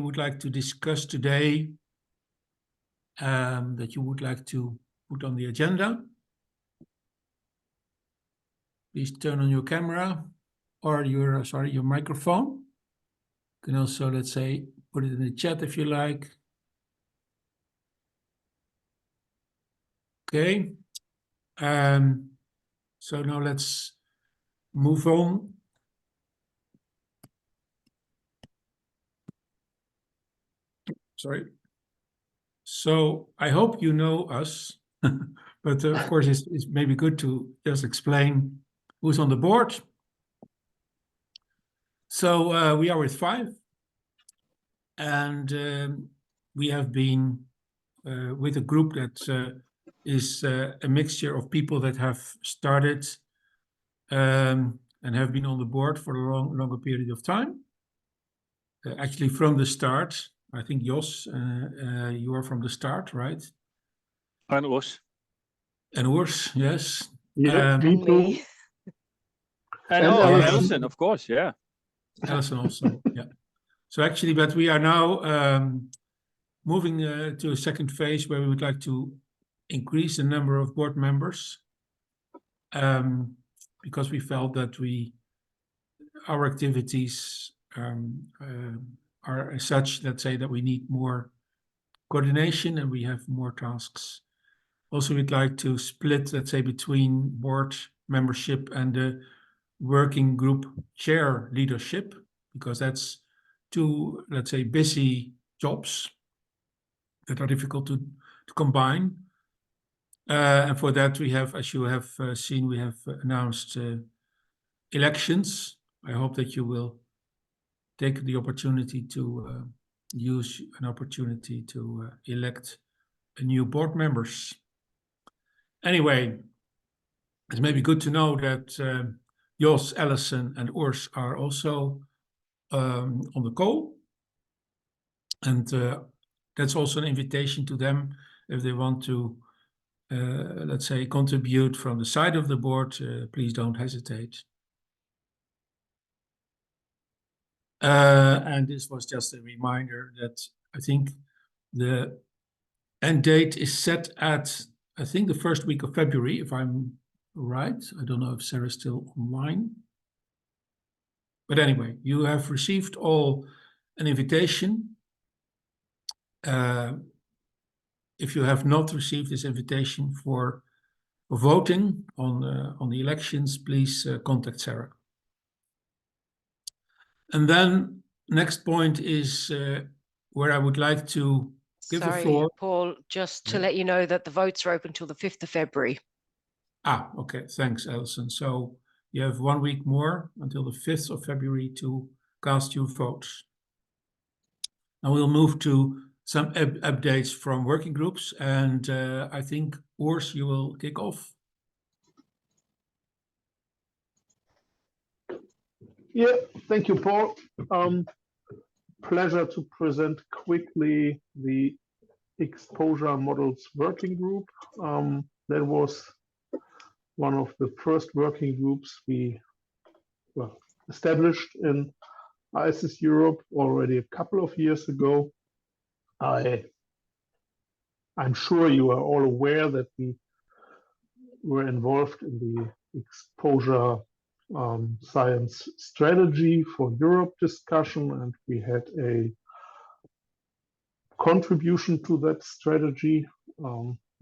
would like to discuss today that you would like to put on the agenda. Please turn on your camera or your microphone. You can also, let's say, put it in the chat if you like. Okay. So now let's move on. Sorry. So I hope you know us, but of course it's maybe good to just explain who's on the board. So we are with 5, and we have been with a group that is a mixture of people that have started and have been on the board for a longer period of time. Actually, from the start, I think Jos, you are from the start, right? And Urs. And Urs, yes. Yeah, me too. And Alison, of course, yeah. Alison also, yeah. So actually, but we are now moving to a second phase where we would like to increase the number of board members because we felt that our activities are as such, let's say, that we need more coordination and we have more tasks. Also, we'd like to split, let's say, between board membership and the working group chair leadership, because that's 2, let's say, busy jobs that are difficult to combine. And for that, we have, as you have seen, we have announced elections. I hope that you will take the opportunity to use an opportunity to elect a new board members. Anyway, it's maybe good to know that Jos, Alison, and Urs are also on the call. And that's also an invitation to them if they want to, let's say, contribute from the side of the board, please don't hesitate. And this was just a reminder that I think the end date is set at, I think, the first week of February, if I'm right. I don't know if Sarah's still online. But anyway, you have received all an invitation. If you have not received this invitation for voting on the elections, please contact Sarah. And then next point is where I would like to give the floor. Paul, just to let you know that the votes are open till the 5th of February. Ah, okay. Thanks, Alison. So you have 1 week more until the 5th of February to cast your votes. Now we'll move to some updates from working groups, and I think, Urs, you will kick off. Yeah, thank you, Paul. Pleasure to present quickly the exposure models working group. That was one of the first working groups we established in ISIS Europe already a couple of years ago. I'm sure you are all aware that we were involved in the exposure science strategy for Europe discussion, and we had a contribution to that strategy,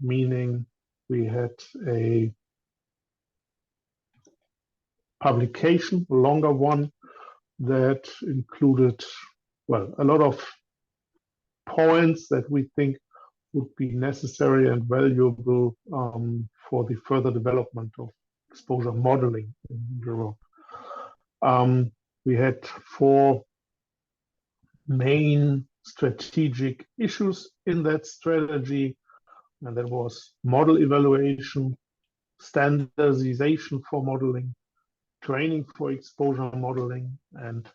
meaning we had a publication, a longer one, that included, a lot of points that we think would be necessary and valuable for the further development of exposure modeling in Europe. We had 4 main strategic issues in that strategy, and that was model evaluation, standardization for modeling, training for exposure modeling, and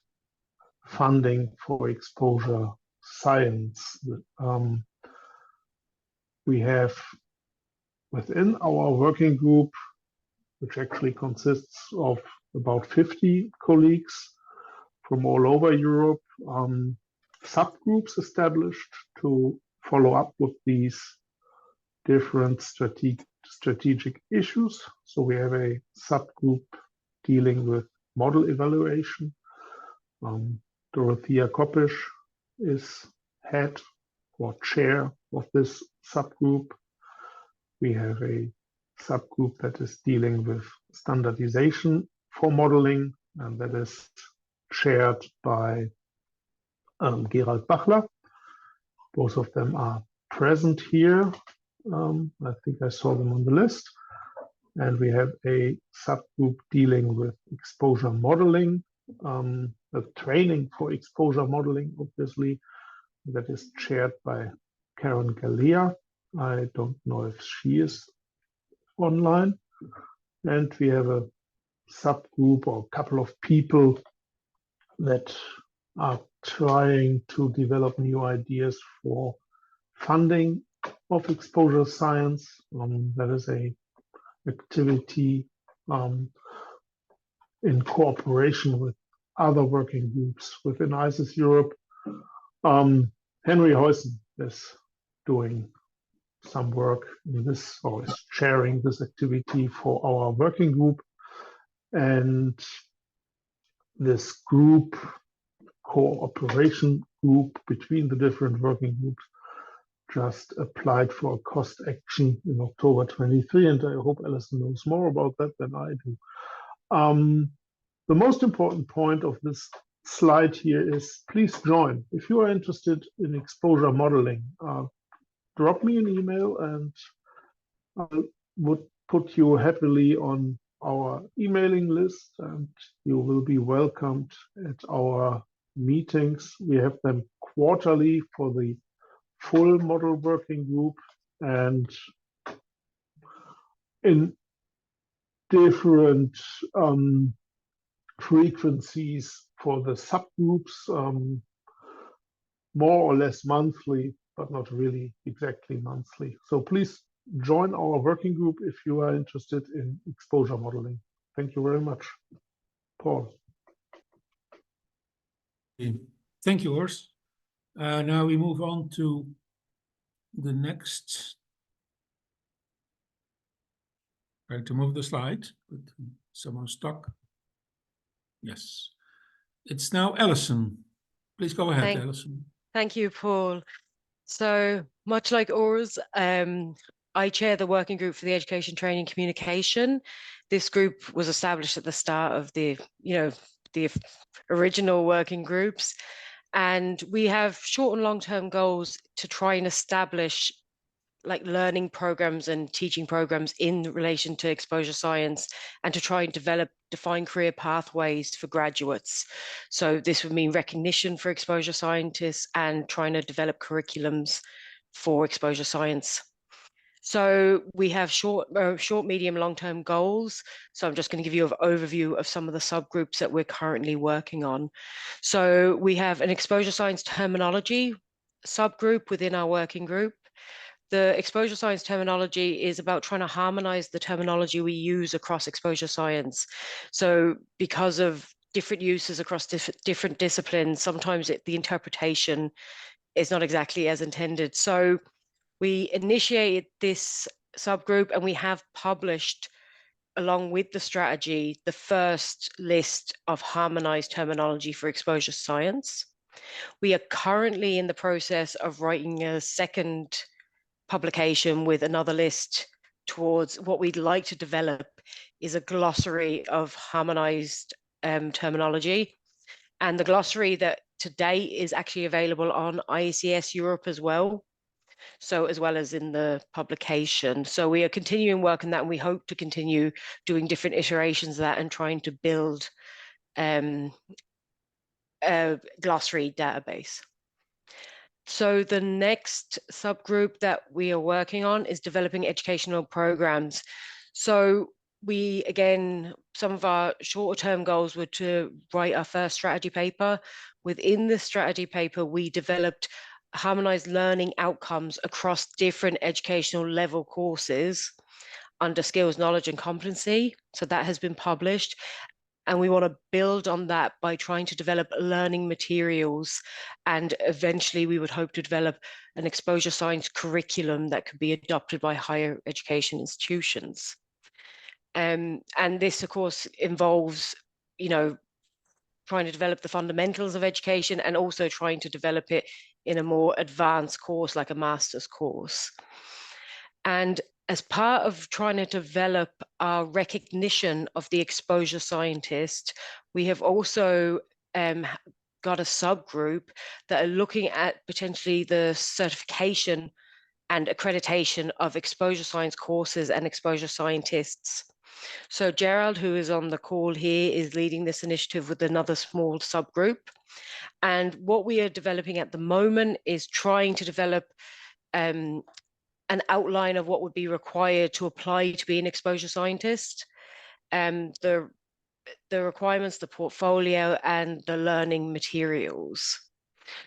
funding for exposure science. We have within our working group, which actually consists of about 50 colleagues from all over Europe, subgroups established to follow up with these different strategic issues. So we have a subgroup dealing with model evaluation. Dorothea Koppisch is head or chair of this subgroup. We have a subgroup that is dealing with standardization for modeling, and that is chaired by Gerald Bachler. Both of them are present here. I think I saw them on the list. And we have a subgroup dealing with exposure modeling, training for exposure modeling, obviously, that is chaired by Karen Galea. I don't know if she is online. And we have a subgroup or a couple of people that are trying to develop new ideas for funding of exposure science. That is a activity in cooperation with other working groups within ISIS Europe. Henry Heusen is doing some work in this, or is chairing this activity for our working group. And this group, cooperation group between the different working groups, just applied for a cost action in October 23, and I hope Alison knows more about that than I do. The most important point of this slide here is please join. If you are interested in exposure modeling, drop me an email and I would put you happily on our emailing list, and you will be welcomed at our meetings. We have them quarterly for the full model working group and in different frequencies for the subgroups, more or less monthly, but not really exactly monthly. So please join our working group if you are interested in exposure modeling. Thank you very much. Paul. Thank you, Horst. Now we move on to the next. Try to move the slide, but someone's stuck. Yes, it's now Alison. Please go ahead, Alison. Thank you, Paul. So much like Urs, I chair the working group for the education, training, communication. This group was established at the start of the original working groups. And we have short and long-term goals to try and establish like learning programs and teaching programs in relation to exposure science, and to try and define career pathways for graduates. So this would mean recognition for exposure scientists and trying to develop curriculums for exposure science. So we have short, medium, long-term goals. So I'm just going to give you an overview of some of the subgroups that we're currently working on. So we have an exposure science terminology subgroup within our working group. The exposure science terminology is about trying to harmonize the terminology we use across exposure science. So because of different uses across different disciplines, sometimes the interpretation is not exactly as intended. So we initiated this subgroup and we have published, along with the strategy, the first list of harmonized terminology for exposure science. We are currently in the process of writing a second publication with another list towards what we'd like to develop is a glossary of harmonized terminology. And the glossary that today is actually available on IECS Europe as well. So as well as in the publication. So we are continuing work on that, and we hope to continue doing different iterations of that and trying to build a glossary database. So the next subgroup that we are working on is developing educational programs. So we, again, some of our shorter term goals were to write our first strategy paper. Within the strategy paper, we developed harmonized learning outcomes across different educational level courses under skills, knowledge, and competency. So that has been published. And we want to build on that by trying to develop learning materials. And eventually we would hope to develop an exposure science curriculum that could be adopted by higher education institutions. And this, of course, involves, trying to develop the fundamentals of education and also trying to develop it in a more advanced course, like a master's course. And as part of trying to develop our recognition of the exposure scientist, we have also got a subgroup that are looking at potentially the certification and accreditation of exposure science courses and exposure scientists. So Gerald, who is on the call here, is leading this initiative with another small subgroup. And what we are developing at the moment is trying to develop an outline of what would be required to apply to be an exposure scientist, the requirements, the portfolio, and the learning materials.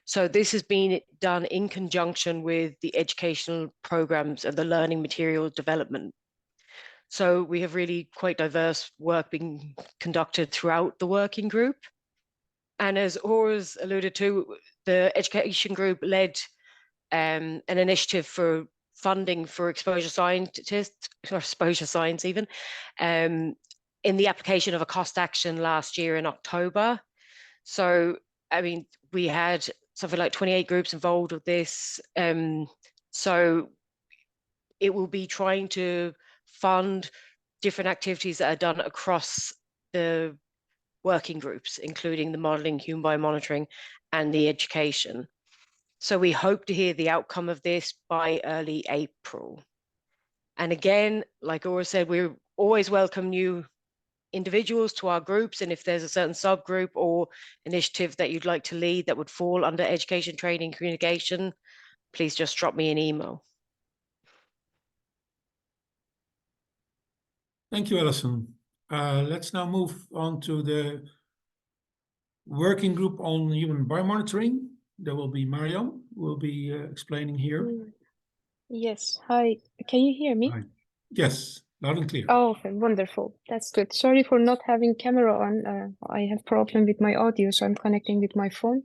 So this has been done in conjunction with the educational programs and the learning material development. So we have really quite diverse work being conducted throughout the working group. And as Aura's alluded to, the education group led an initiative for funding for exposure scientists, or exposure science even, in the application of a cost action last year in October. So, I mean, we had something like 28 groups involved with this. So it will be trying to fund different activities that are done across the working groups, including the modeling, human biomonitoring, and the education. So we hope to hear the outcome of this by early April. And again, like Aura said, we always welcome new individuals to our groups. And if there's a certain subgroup or initiative that you'd like to lead that would fall under education, training, communication, please just drop me an email. Thank you, Alison. Let's now move on to the working group on human biomonitoring. There will be Marianne who will be explaining here. Yes. Hi. Can you hear me? Hi. Yes, loud and clear. Oh, okay, wonderful. That's good. Sorry for not having camera on. I have problem with my audio, so I'm connecting with my phone.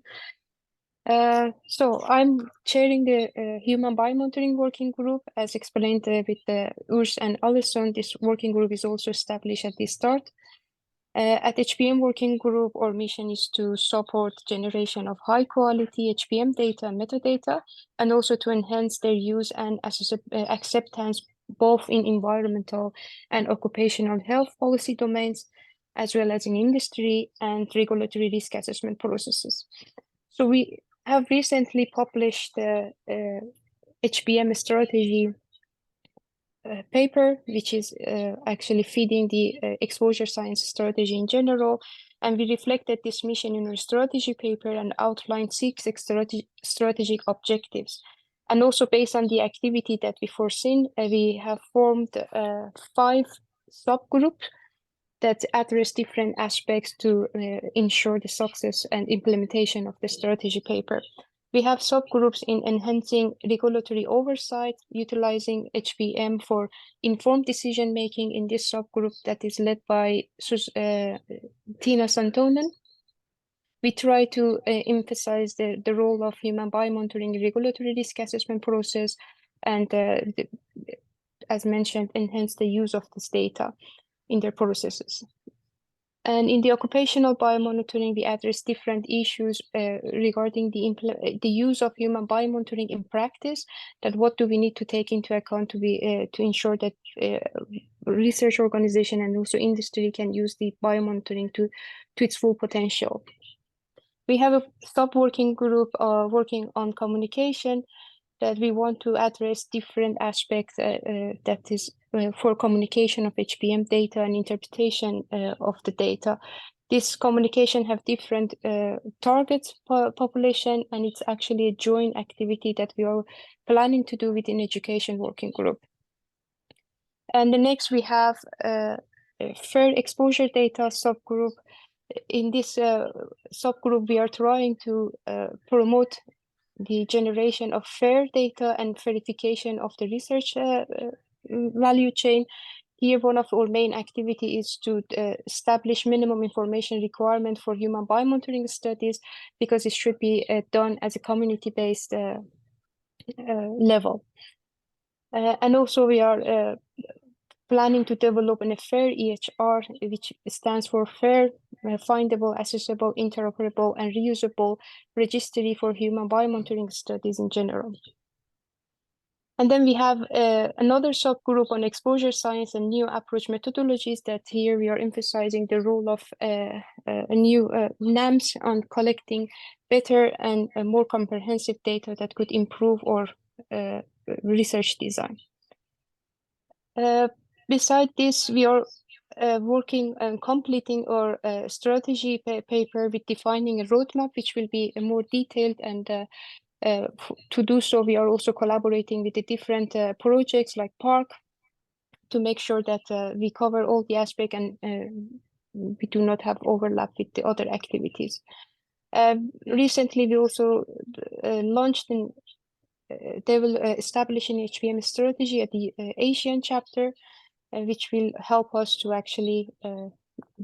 So I'm chairing the human biomonitoring working group, as explained with Urs and Alison. This working group is also established at the start. At HBM working group, our mission is to support generation of high quality HBM data and metadata, and also to enhance their use and acceptance both in environmental and occupational health policy domains, as well as in industry and regulatory risk assessment processes. So we have recently published the HBM strategy paper, which is actually feeding the exposure science strategy in general. And we reflected this mission in our strategy paper and outlined 6 strategic objectives. And also based on the activity that we foreseen, we have formed 5 subgroups that address different aspects to ensure the success and implementation of the strategy paper. We have subgroups in enhancing regulatory oversight, utilizing HBM for informed decision-making in this subgroup that is led by Tina Santonen. We try to emphasize the role of human biomonitoring regulatory risk assessment process and, as mentioned, enhance the use of this data in their processes. And in the occupational biomonitoring, we address different issues regarding the use of human biomonitoring in practice. That what do we need to take into account to ensure that research organization and also industry can use the biomonitoring to its full potential. We have a sub-working group working on communication that we want to address different aspects that is for communication of HBM data and interpretation of the data. This communication have different targets per population, and it's actually a joint activity that we are planning to do within education working group. And the next we have a fair exposure data subgroup. In this subgroup, we are trying to promote the generation of fair data and verification of the research value chain. Here, one of our main activity is to establish minimum information requirement for human biomonitoring studies, because it should be done as a community-based level. And also we are planning to develop a FAIR EHR, which stands for Fair, Findable, Accessible, Interoperable, and Reusable Registry for Human Biomonitoring Studies in general. And then we have another subgroup on exposure science and new approach methodologies, that here we are emphasizing the role of a new NAMs on collecting better and more comprehensive data that could improve our research design. Beside this, we are working on completing our strategy paper with defining a roadmap, which will be more detailed. And to do so, we are also collaborating with the different projects like PARC to make sure that we cover all the aspects and we do not have overlap with the other activities. Recently, we also launched and they will establish an HBM strategy at the Asian chapter, which will help us to actually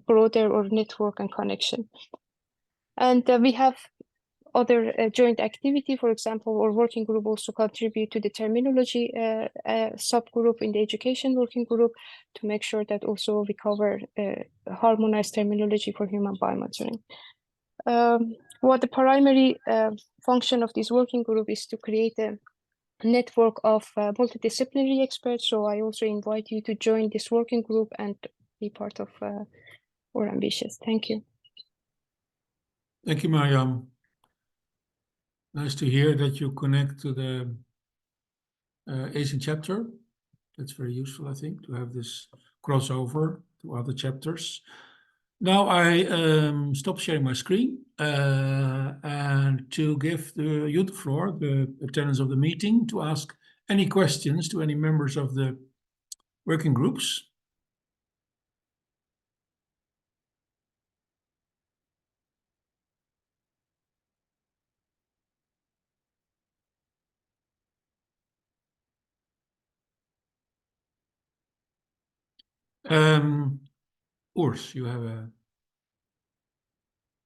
broaden our network and connection. And we have other joint activity. For example, our working group also contribute to the terminology subgroup in the education working group to make sure that also we cover harmonized terminology for human biomonitoring. What the primary function of this working group is to create a network of multidisciplinary experts. So I also invite you to join this working group and be part of our ambitions. Thank you. Thank you, Mariam. Nice to hear that you connect to the Asian chapter. That's very useful, I think, to have this crossover to other chapters. Now I stop sharing my screen and to give you the floor, the attendants of the meeting, to ask any questions to any members of the working groups. Urs, you have a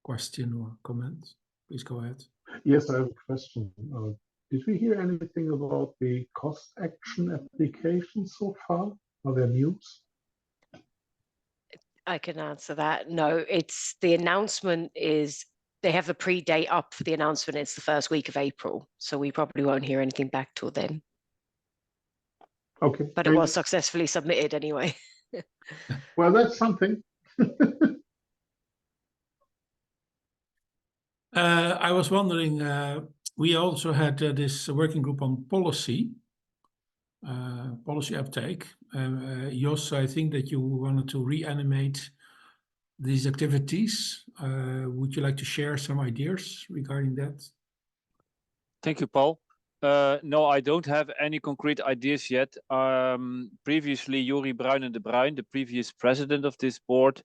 question or comment? Please go ahead. Yes, I have a question. Did we hear anything about the cost action application so far? Are there news? I can answer that. No, it's the announcement is they have a pre-date up for the announcement. It's the first week of April, so we probably won't hear anything back till then. Okay. But it was successfully submitted anyway. Well, that's something. I was wondering, we also had this working group on policy uptake. Jos, I think that you wanted to reanimate these activities. Would you like to share some ideas regarding that? Thank you, Paul. No, I don't have any concrete ideas yet. Previously, Jori Bruinen de Bruin, the previous president of this board,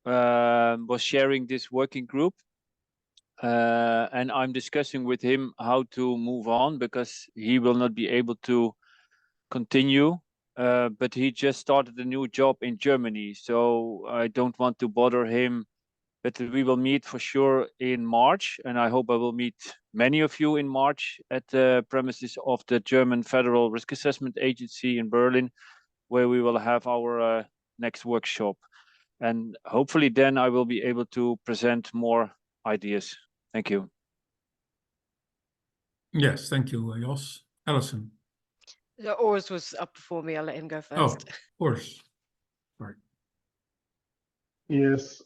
was sharing this working group. And I'm discussing with him how to move on, because he will not be able to continue. But he just started a new job in Germany, so I don't want to bother him. But we will meet for sure in March, and I hope I will meet many of you in March at the premises of the German Federal Risk Assessment Agency in Berlin, where we will have our next workshop. And hopefully then I will be able to present more ideas. Thank you. Yes, thank you, Jos. Alison. Urs was up before me. I'll let him go first. Oh, Urs. Sorry. Yes,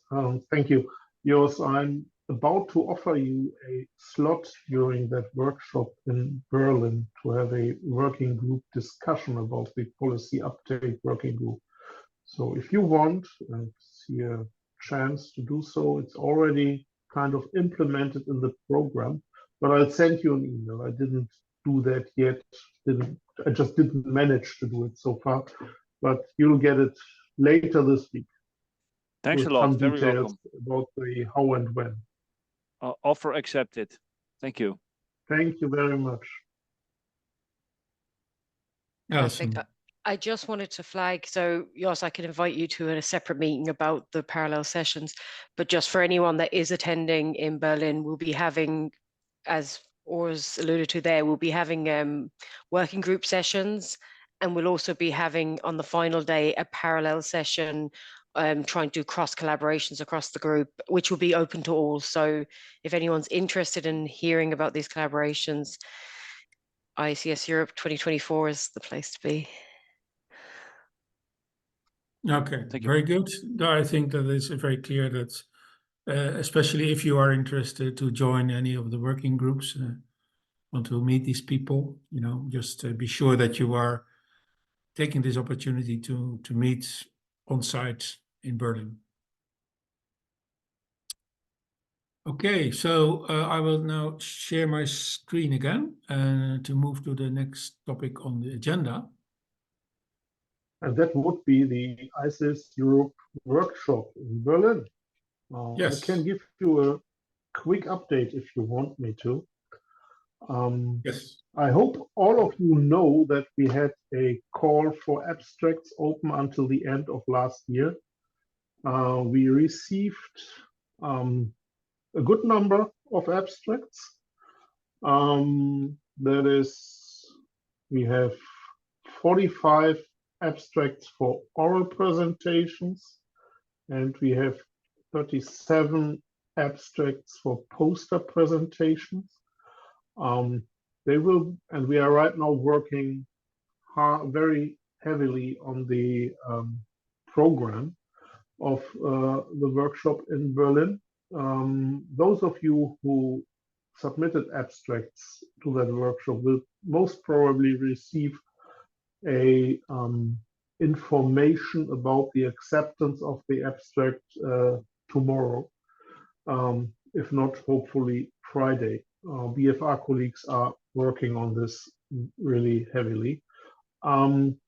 thank you. Jos, I'm about to offer you a slot during that workshop in Berlin to have a working group discussion about the policy uptake working group. So if you want and see a chance to do so, it's already kind of implemented in the program, but I'll send you an email. I didn't do that yet. I just didn't manage to do it so far, but you'll get it later this week. Thanks a lot. Very welcome. About the how and when. Offer accepted. Thank you. Thank you very much. Alison. I just wanted to flag, so Jos, I can invite you to a separate meeting about the parallel sessions, but just for anyone that is attending in Berlin, we'll be having, as Ors alluded to there, we'll be having working group sessions, and we'll also be having on the final day a parallel session, trying to do cross collaborations across the group, which will be open to all. So if anyone's interested in hearing about these collaborations, ICS Europe 2024 is the place to be. Okay, Thank you. very good. No, I think that it's very clear that, especially if you are interested to join any of the working groups, want to meet these people, you know, just be sure that you are taking this opportunity to meet on site in Berlin. Okay, so I will now share my screen again to move to the next topic on the agenda. And that would be the ICS Europe workshop in Berlin. Yes. I can give you a quick update if you want me to. Yes. I hope all of you know that we had a call for abstracts open until the end of last year. We received a good number of abstracts. That is, we have 45 abstracts for oral presentations, and we have 37 abstracts for poster presentations. We are right now working very heavily on the program of the workshop in Berlin. Those of you who submitted abstracts to that workshop will most probably receive a information about the acceptance of the abstract tomorrow, if not hopefully Friday. BFR colleagues are working on this really heavily.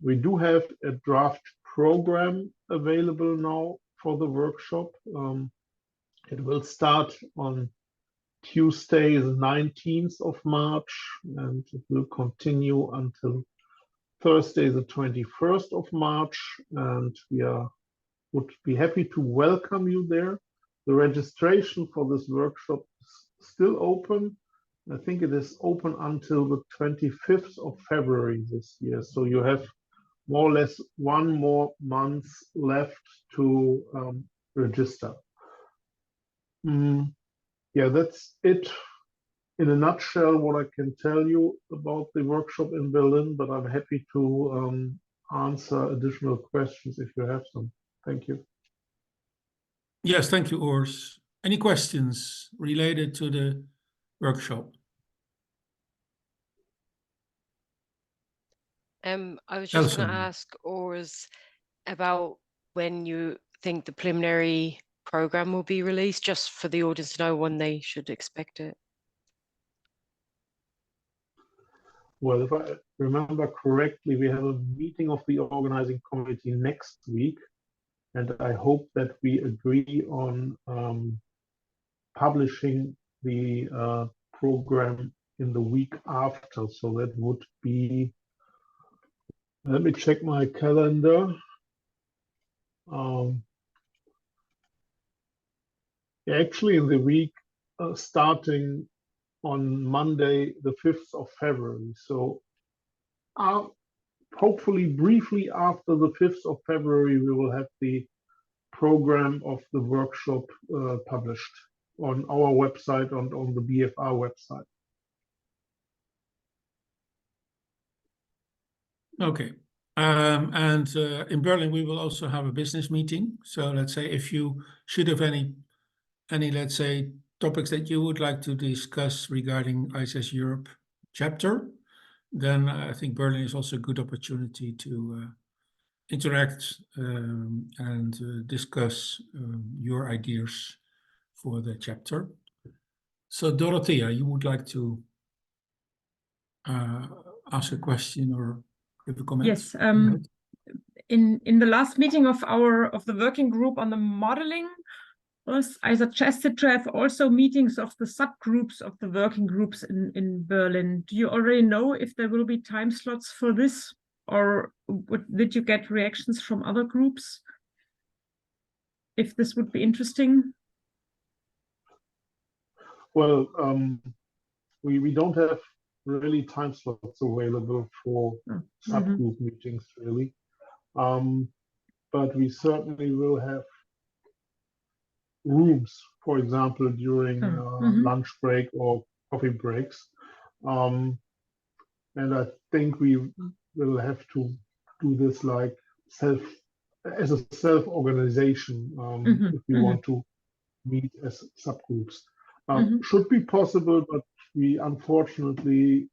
We do have a draft program available now for the workshop. It will start on Tuesday, the 19th of March, and it will continue until Thursday, the 21st of March, and we would be happy to welcome you there. The registration for this workshop is still open. I think it is open until the 25th of February this year. So you have more or less 1 more month left to register. Yeah, that's it in a nutshell what I can tell you about the workshop in Berlin, but I'm happy to answer additional questions if you have some. Thank you. Yes, thank you, Urs. Any questions related to the workshop? I was just going to Alison. ask Urs about when you think the preliminary program will be released, just for the audience to know when they should expect it. Well, if I remember correctly, we have a meeting of the organizing committee next week, and I hope that we agree on publishing the program in the week after. So that would be, let me check my calendar. Actually, in the week starting on Monday, the 5th of February. So hopefully briefly after the 5th of February, we will have the program of the workshop published on our website and on the BFR website. Okay. And in Berlin, we will also have a business meeting. So let's say if you should have any, let's say, topics that you would like to discuss regarding ICS Europe chapter, then I think Berlin is also a good opportunity to interact and discuss your ideas for the chapter. So Dorothea, you would like to ask a question or give a comment? Yes. In the last meeting of the working group on the modeling, I suggested to have also meetings of the subgroups of the working groups in Berlin. Do you already know if there will be time slots for this? or did you get reactions from other groups? If this would be interesting. Well, we don't have really time slots available for subgroup meetings, really. But we certainly will have rooms, for example, during lunch break or coffee breaks. And I think we will have to do this like as a self-organization if we want to meet as subgroups. Should be possible, but we unfortunately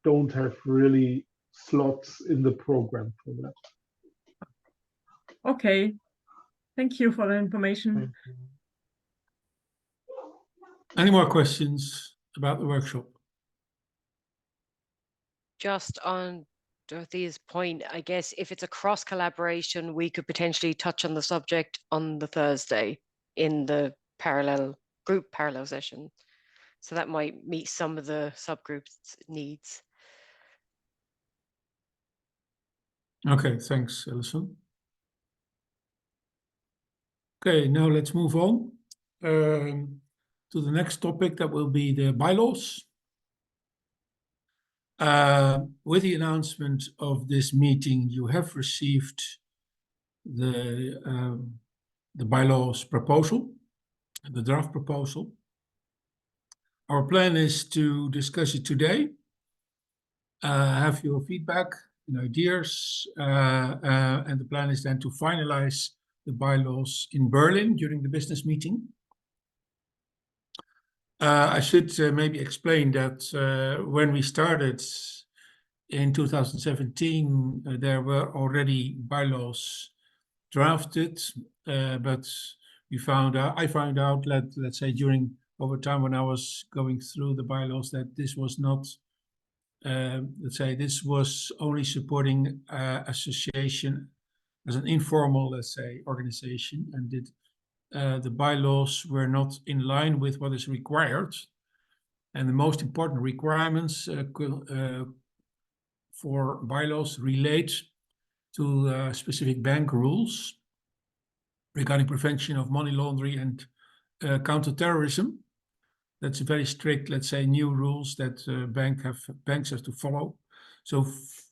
don't have really slots in the program for that. Okay, thank you for the information. Any more questions about the workshop? Just on Dorothea's point, I guess if it's a cross collaboration, we could potentially touch on the subject on the Thursday in the group parallel session. So that might meet some of the subgroups' needs. Okay, thanks, Alison. Okay, now let's move on to the next topic. That will be the bylaws. With the announcement of this meeting, you have received the bylaws proposal, the draft proposal. Our plan is to discuss it today, have your feedback and ideas, and the plan is then to finalize the bylaws in Berlin during the business meeting. I should maybe explain that when we started in 2017, there were already bylaws drafted, but I found out that, let's say, over time when I was going through the bylaws, that this was not, let's say, this was only supporting association as an informal, let's say, organization, and the bylaws were not in line with what is required. And the most important requirements for bylaws relate to specific bank rules regarding prevention of money laundering and counterterrorism. That's a very strict, let's say, new rules that banks have to follow. So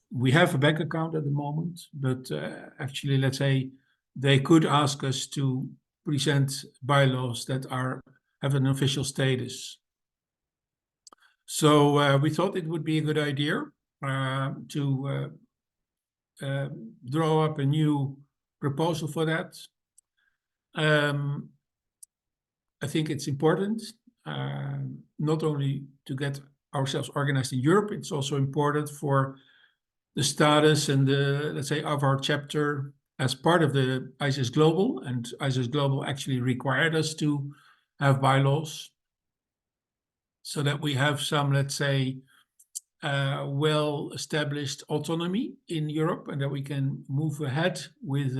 we have a bank account at the moment, but actually, let's say, they could ask us to present bylaws that have an official status. So we thought it would be a good idea to draw up a new proposal for that. I think it's important not only to get ourselves organized in Europe, it's also important for the status and the, let's say, of our chapter as part of the ISIS Global, and ISIS Global actually required us to have bylaws so that we have some, let's say, well-established autonomy in Europe, and that we can move ahead with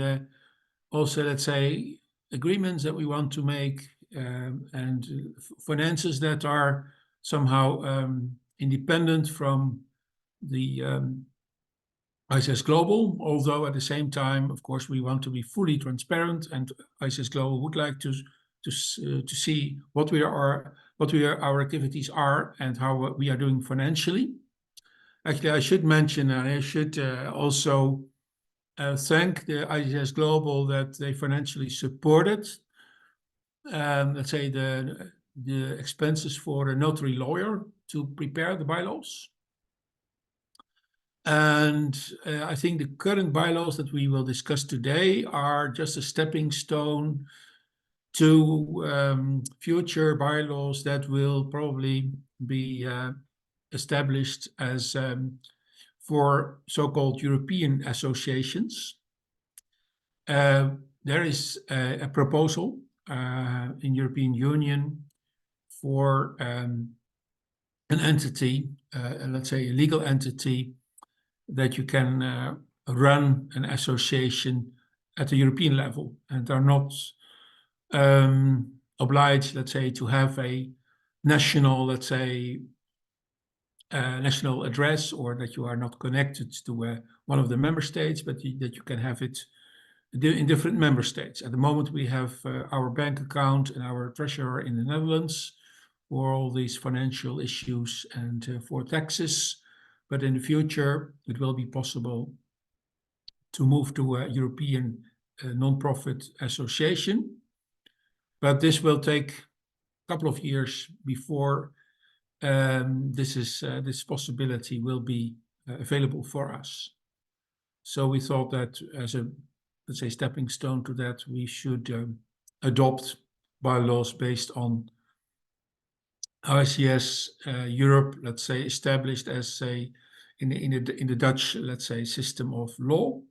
also, let's say, agreements that we want to make and finances that are somehow independent from the ISIS Global, although at the same time, of course, we want to be fully transparent, and ISIS Global would like to see what our activities are and how we are doing financially. Actually, I should mention, and I should also thank the ISIS Global that they financially supported, let's say, the expenses for a notary lawyer to prepare the bylaws. And I think the current bylaws that we will discuss today are just a stepping stone to future bylaws that will probably be established as for so-called European associations. There is a proposal in European Union for an entity, let's say a legal entity, that you can run an association at the European level and are not obliged, let's say, to have a national, let's say, national address, or that you are not connected to one of the member states, but that you can have it in different member states. At the moment, we have our bank account and our treasurer in the Netherlands for all these financial issues and for taxes. But in the future, it will be possible to move to a European non-profit association. But this will take a couple of years before this possibility will be available for us. So we thought that as a, let's say, stepping stone to that, we should adopt bylaws based on ICS Europe, let's say, established as in the Dutch, let's say, system of law.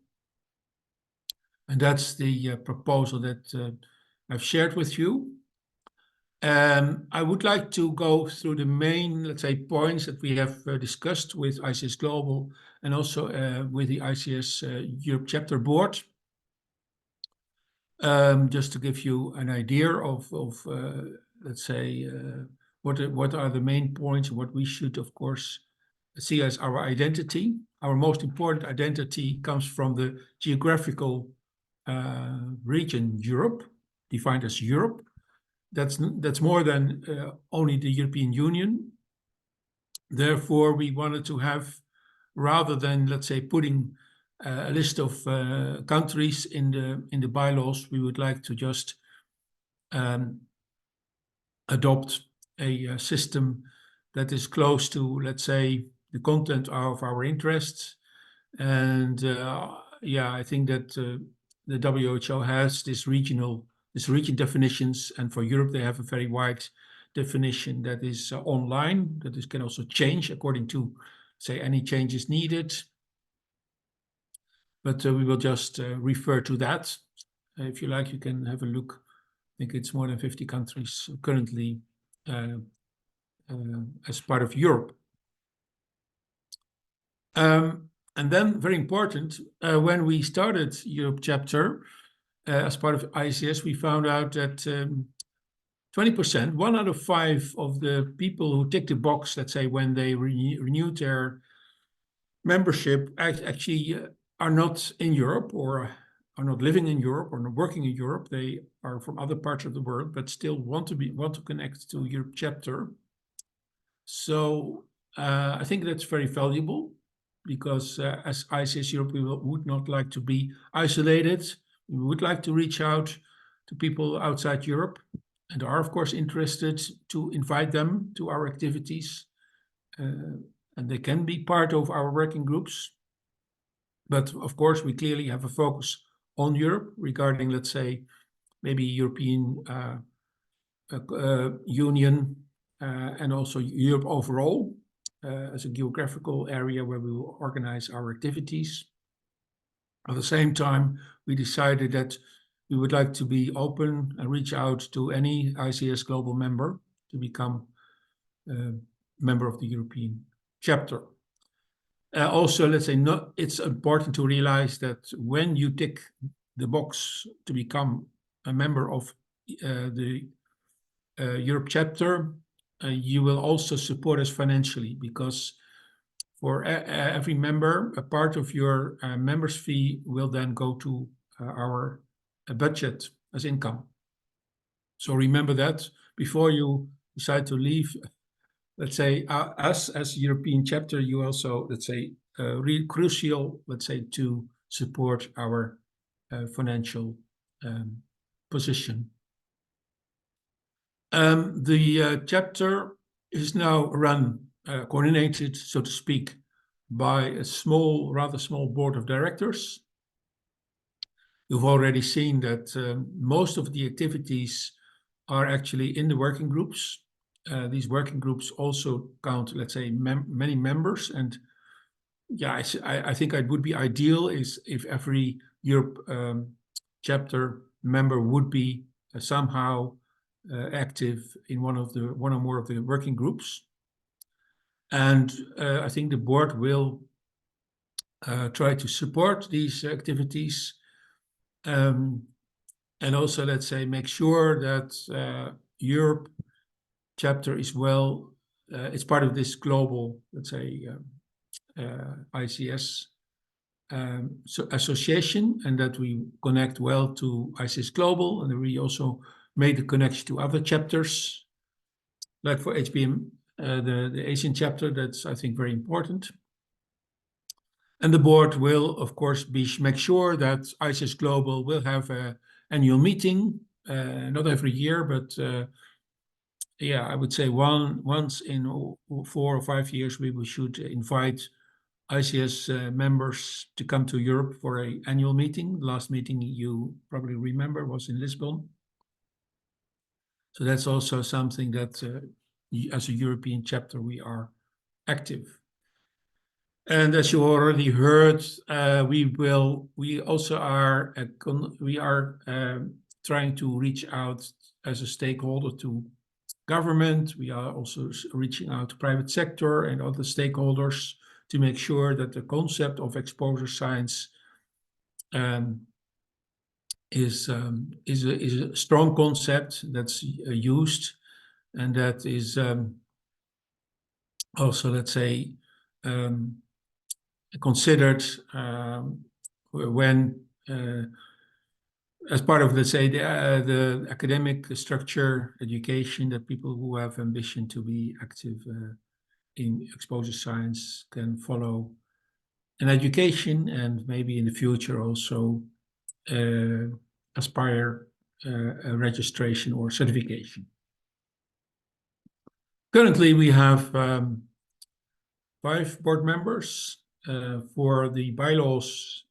And that's the proposal that I've shared with you. I would like to go through the main, let's say, points that we have discussed with ICS Global and also with the ICS Europe Chapter Board. Just to give you an idea of let's say, what are the main points, what we should, of course, see as our identity. Our most important identity comes from the geographical region Europe, defined as Europe. That's more than only the European Union. Therefore, we wanted to have, rather than, let's say, putting a list of countries in the bylaws, we would like to just adopt a system that is close to, let's say, the content of our interests. And yeah, I think that the WHO has this region definitions, and for Europe they have a very wide definition that is online, that is can also change according to, say, any changes needed. But we will just refer to that. If you like, you can have a look. I think it's more than 50 countries currently as part of Europe. And then, very important, when we started Europe chapter as part of ICS, we found out that 20%, 1 out of 5 of the people who tick the box, let's say, when they renewed their membership, actually are not in Europe, or are not living in Europe, or not working in Europe. They are from other parts of the world, but still want to connect to Europe chapter. So I think that's very valuable, because as ICS Europe, we would not like to be isolated. We would like to reach out to people outside Europe, and are, of course, interested to invite them to our activities. And they can be part of our working groups. But of course, we clearly have a focus on Europe regarding, let's say, maybe European Union and also Europe overall as a geographical area where we will organize our activities. At the same time, we decided that we would like to be open and reach out to any ICS Global member to become a member of the European chapter. Also, let's say, it's important to realize that when you tick the box to become a member of the Europe chapter, you will also support us financially, because for every member, a part of your member's fee will then go to our budget as income. So remember that before you decide to leave, let's say, us as European chapter, you also, let's say, really crucial, let's say, to support our financial position. The chapter is now run, coordinated, so to speak, by a rather small board of directors. You've already seen that most of the activities are actually in the working groups. These working groups also count, let's say, many members. And yeah, I think it would be ideal is if every Europe chapter member would be somehow active in one or more of the working groups. And I think the board will try to support these activities, and also, let's say, make sure that Europe chapter is well it's part of this global, let's say, ICS association, and that we connect well to ICS Global, and we also made the connection to other chapters, like for HBM, the Asian chapter. That's, I think, very important. And the board will, of course, make sure that ICS Global will have an annual meeting, not every year, but yeah, I would say once in 4 or 5 years, we should invite ICS members to come to Europe for an annual meeting. The last meeting, you probably remember, was in Lisbon. So that's also something that, as a European chapter, we are active. And as you already heard, we also are trying to reach out as a stakeholder to government. We are also reaching out to private sector and other stakeholders to make sure that the concept of exposure science is a strong concept that's used, and that is also, let's say, considered when as part of, let's say, the academic structure, education, that people who have ambition to be active in exposure science can follow an education, and maybe in the future also aspire a registration or certification. Currently, we have 5 board members. For the bylaws,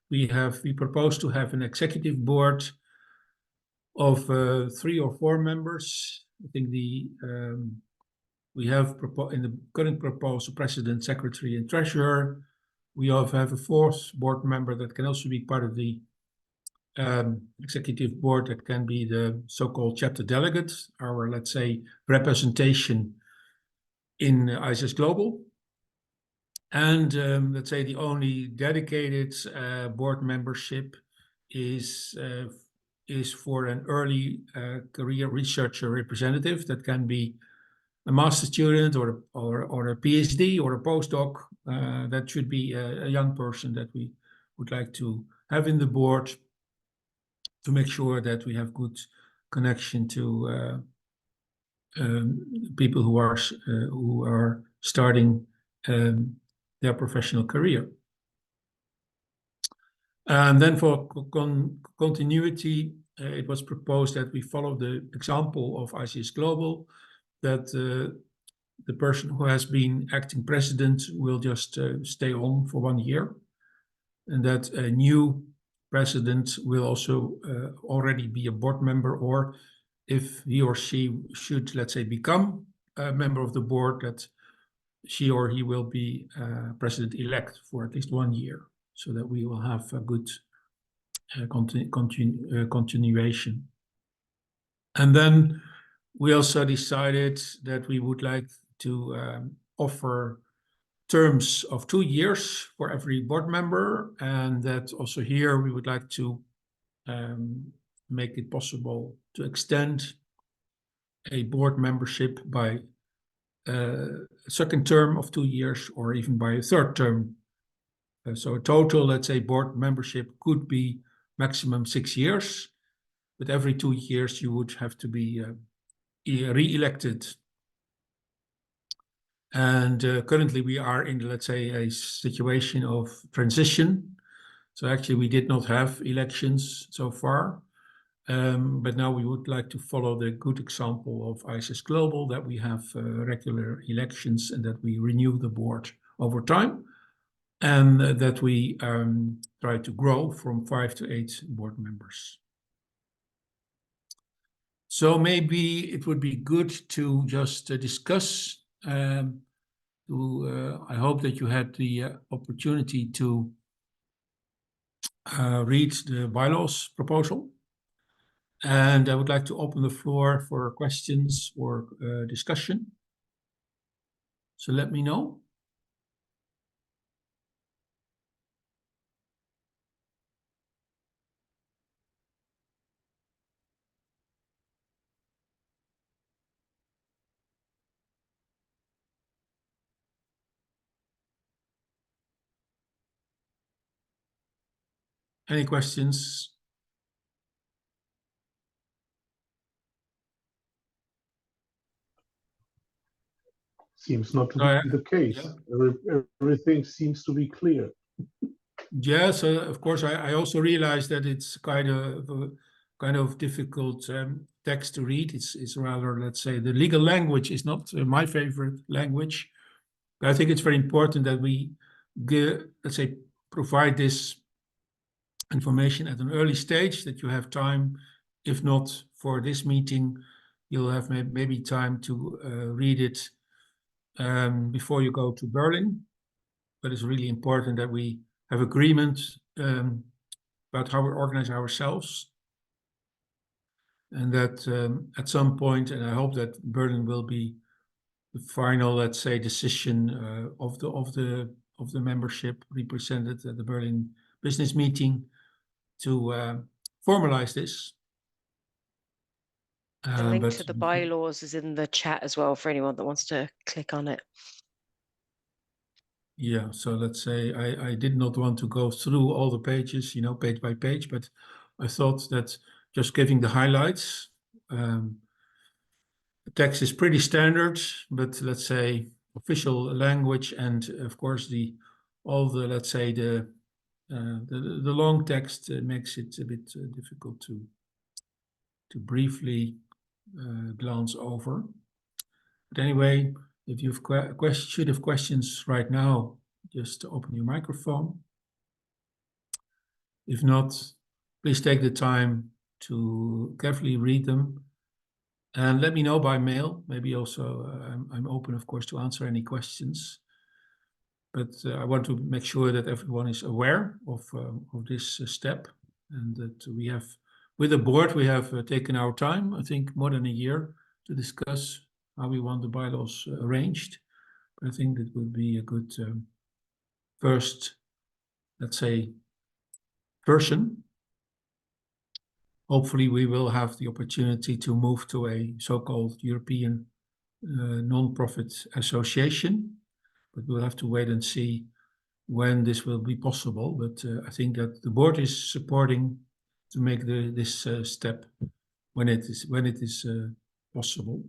we propose to have an executive board of 3 or 4 members. I think we have in the current proposal president, secretary, and treasurer. We also have a 4th board member that can also be part of the executive board, that can be the so-called chapter delegate, our, let's say, representation in ICS Global. And let's say the only dedicated board membership is for an early career researcher representative. That can be a master student or a PhD or a postdoc. That should be a young person that we would like to have in the board, to make sure that we have good connection to people who are starting their professional career. And then for continuity, it was proposed that we follow the example of ICS Global, that the person who has been acting president will just stay on for 1 year, and that a new president will also already be a board member, or if he or she should, let's say, become a member of the board, that she or he will be president-elect for at least 1 year, so that we will have a good continuation. And then we also decided that we would like to offer terms of 2 years for every board member, and that also here we would like to make it possible to extend a board membership by a second term of 2 years, or even by a third term. So a total, let's say, board membership could be maximum 6 years, but every 2 years you would have to be re-elected. And currently we are in, let's say, a situation of transition. So actually we did not have elections so far, but now we would like to follow the good example of ICS Global, that we have regular elections and that we renew the board over time, and that we try to grow from 5 to 8 board members. So maybe it would be good to just discuss. I hope that you had the opportunity to read the bylaws proposal. And I would like to open the floor for questions or discussion. So let me know. Any questions? Seems not to Yeah. be the case. Everything seems to be clear. Yes, of course. I also realize that it's kind of difficult text to read. It's rather, let's say, the legal language is not my favorite language. But I think it's very important that we let's say, provide this information at an early stage, that you have time. If not for this meeting, you'll have maybe time to read it before you go to Berlin. But it's really important that we have agreement about how we organize ourselves, and that at some point, and I hope that Berlin will be the final, let's say, decision of the membership represented at the Berlin business meeting to formalize this. The link to the bylaws is in the chat as well for anyone that wants to click on it. Yeah, so let's say I did not want to go through all the pages, page by page, but I thought that just giving the highlights. The text is pretty standard, but let's say official language, and of course all the let's say the long text makes it a bit difficult to briefly glance over. But anyway, if you've should have questions right now, just open your microphone. If not, please take the time to carefully read them and let me know by mail. Maybe also I'm open, of course, to answer any questions. But I want to make sure that everyone is aware of this step, and that we have, with the board, we have taken our time, I think more than a year, to discuss how we want the bylaws arranged. But I think that would be a good first, let's say, version. Hopefully we will have the opportunity to move to a so-called European non-profit association, but we'll have to wait and see when this will be possible. But I think that the board is supporting to make this step when it is possible.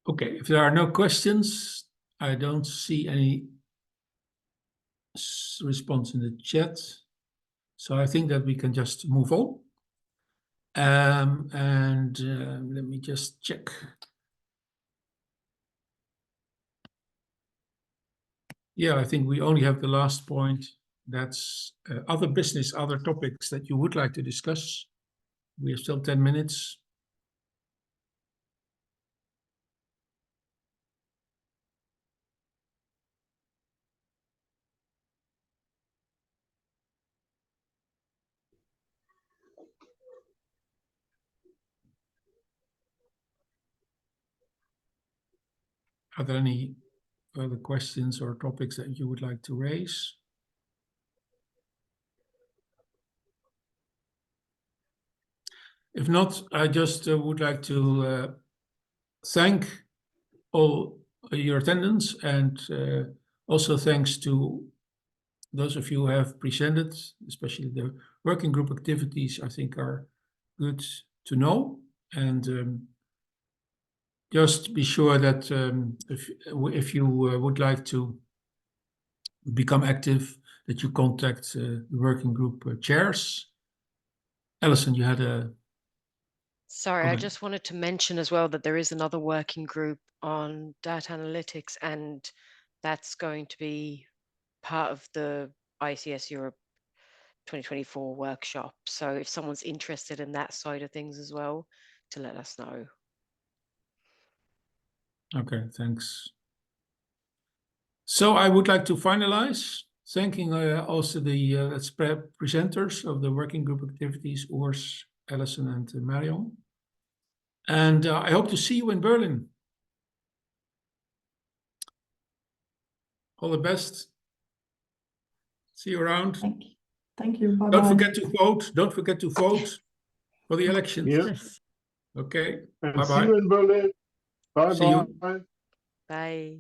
Okay, if there are no questions, I don't see any response in the chat. So I think that we can just move on. And let me just check. Yeah, I think we only have the last point. That's other business, other topics that you would like to discuss. We have still 10 minutes. Are there any further questions or topics that you would like to raise? If not, I just would like to thank all your attendance, and also thanks to those of you who have presented, especially the working group activities, I think are good to know. And just be sure that if you would like to become active, that you contact the working group chairs. Alison, you had a... Sorry, I just wanted to mention as well that there is another working group on data analytics, and that's going to be part of the ICS Europe 2024 workshop. So if someone's interested in that side of things as well, to let us know. Okay, thanks. So I would like to finalize, thanking also the presenters of the working group activities, Urs, Alison, and Marion. And I hope to see you in Berlin. All the best. See you around. Thank you. Bye-bye. Don't forget to vote. Don't forget to vote for the elections. Yes. Okay. And Bye-bye. see you in Berlin. See you. Bye-bye. Bye.